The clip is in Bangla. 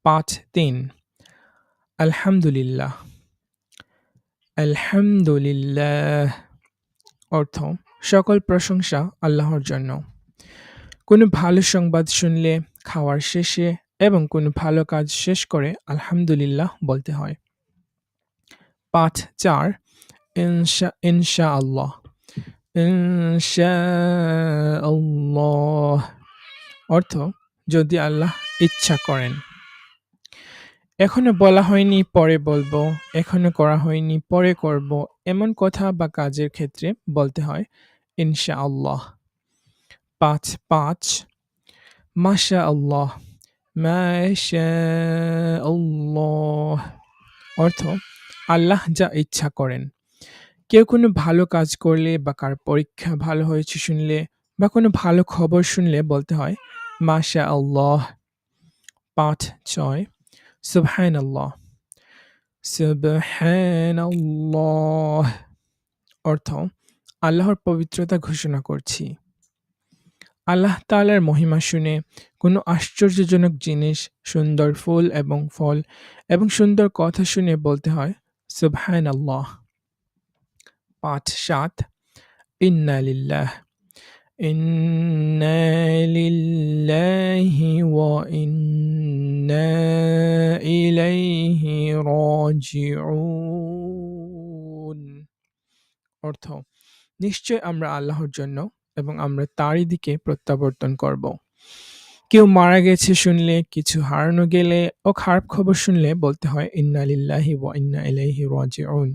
পাঠ ৩ আলহামদুলিল্লাহ। আলহামদুলিল্লাহ অর্থ সকল প্রশংসা আল্লাহর জন্য। কোনো ভালো সংবাদ শুনলে খাওয়ার শেষে এবং কোনো ভালো কাজ শেষ করে আলহামদুলিল্লাহ বলতে হয়। পাঠ ৪ ইনশাআল্লাহ। ইনশাআল্লাহ অর্থ যদি আল্লাহ ইচ্ছা করেন। এখনো বলা হয়নি পরে বলবো, এখনো করা হয়নি পরে করব, এমন কথা বা কাজের ক্ষেত্রে বলতে হয় ইনশাআল্লাহ। পাঠ ৫ মাশাআল্লাহ। মাশাআল্লাহ অর্থ আল্লাহ যা ইচ্ছা করেন। কেউ কোনো ভালো কাজ করলে বা কার পরীক্ষা ভালো হয়েছে শুনলে বা কোনো ভালো খবর শুনলে বলতে হয় মাশাআল্লাহ। পাঠ ৬ সুবহানাল্লাহ। সুবহানাল্লাহ অর্থ আল্লাহর পবিত্রতা ঘোষণা করছি। আল্লাহ তাআলার মহিমা শুনে কোনো আশ্চর্যজনক জিনিস, সুন্দর ফুল এবং ফল এবং সুন্দর কথা শুনে বলতে হয় সুবহানাল্লাহ। পাঠ ৭ ইন্না লিল্লাহ। ইন্না লিল্লাহি ওয়া ইন্না ইলাইহি রাজিউন অর্থ নিশ্চয় আমরা আল্লাহর জন্য এবং আমরা তারই দিকে প্রত্যাবর্তন করব। কেউ মারা গেছে শুনলে, কিছু হারানো গেলে ও খারাপ খবর শুনলে বলতে হয় ইন্না লিল্লাহি ওয়া ইন্না ইলাইহি রাজিউন।